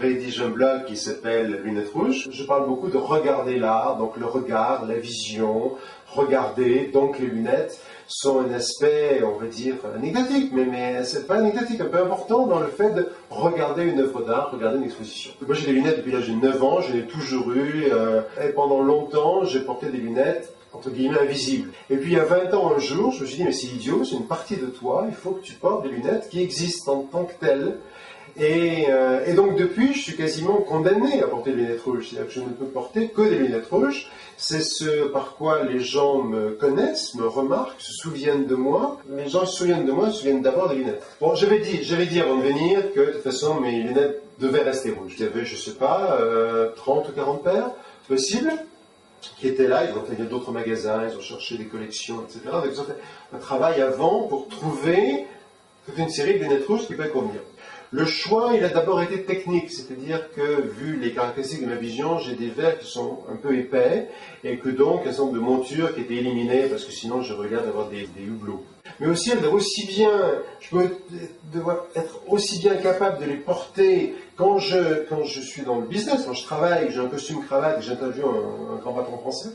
rédige un blog qui s'appelle Lunettes Rouges. Je parle beaucoup de regarder l'art, donc le regard, la vision, regarder, donc les lunettes sont un aspect, on va dire, anecdotique, mais c'est pas anecdotique, un peu important dans le fait de regarder une œuvre d'art, regarder une exposition. Moi j'ai des lunettes depuis l'âge de 9 ans, je l'ai toujours eu, et pendant longtemps j'ai porté des lunettes entre guillemets invisibles. Et puis il y a 20 ans un jour, je me suis dit mais c'est idiot, c'est une partie de toi, il faut que tu portes des lunettes qui existent en tant que telles. Et donc depuis, je suis quasiment condamné à porter des lunettes rouges. C'est-à-dire que je ne peux porter que des lunettes rouges. C'est ce par quoi les gens me connaissent, me remarquent, se souviennent de moi. Les gens se souviennent de moi, se souviennent d'abord des lunettes. Bon, j'avais dit avant de venir que de toute façon mes lunettes devaient rester rouges. Il y avait, je sais pas, 30 ou 40 paires possibles qui étaient là. Ils ont fait d'autres magasins, ils ont cherché des collections, etc. Donc ils ont fait un travail avant pour trouver toute une série de lunettes rouges qui pouvaient convenir. Le choix, il a d'abord été technique, c'est-à-dire que, vu les caractéristiques de ma vision, j'ai des verres qui sont un peu épais, et que donc, un certain nombre de montures qui étaient éliminées, parce que sinon je regarde d'avoir des hublots. Mais aussi, elles doivent aussi bien, je peux devoir être aussi bien capable de les porter quand je suis dans le business, quand je travaille, que j'ai un costume cravate, que j'interviewe un grand patron français,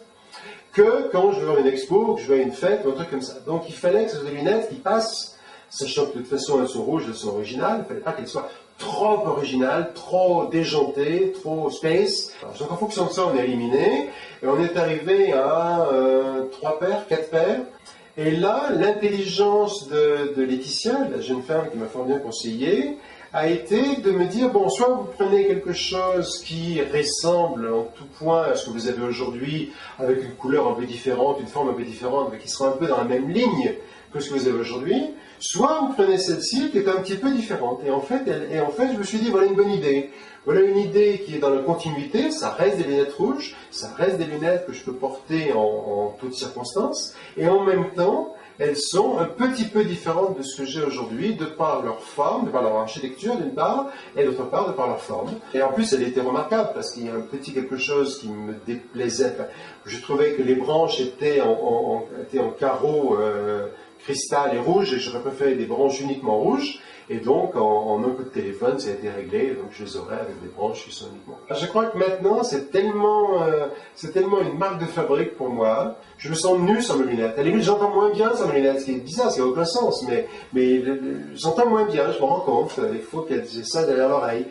que quand je vais à une expo, que je vais à une fête, ou un truc comme ça. Donc, il fallait que ce soit des lunettes qui passent, sachant que de toute façon elles sont rouges, elles sont originales, il ne fallait pas qu'elles soient trop originales, trop déjantées, trop space. Donc en fonction de ça, on a éliminé, et on est arrivé à 3 paires, 4 paires. Et là, l'intelligence de Laetitia, la jeune femme qui m'a fort bien conseillé, a été de me dire, bon, soit vous prenez quelque chose qui ressemble en tout point à ce que vous avez aujourd'hui, avec une couleur un peu différente, une forme un peu différente, mais qui sera un peu dans la même ligne que ce que vous avez aujourd'hui, soit vous prenez celle-ci qui est un petit peu différente. Et en fait, je me suis dit, voilà une bonne idée. Voilà une idée qui est dans la continuité, ça reste des lunettes rouges, ça reste des lunettes que je peux porter en toutes circonstances, et en même temps, elles sont un petit peu différentes de ce que j'ai aujourd'hui, de par leur forme, de par leur architecture d'une part, et d'autre part de par leur forme. Et en plus, elle était remarquable, parce qu'il y a un petit quelque chose qui me déplaisait. Enfin, je trouvais que les branches étaient en carreaux cristal et rouge, et j'aurais préféré des branches uniquement rouges, et donc en un coup de téléphone ça a été réglé, et donc je les aurai avec des branches qui sont uniquement. Je crois que maintenant c'est tellement une marque de fabrique pour moi, je me sens nu sans mes lunettes. À la limite j'entends moins bien sans mes lunettes, ce qui est bizarre, ça n'a aucun sens, mais j'entends moins bien, je me rends compte, il faut qu'il y ait ça derrière l'oreille.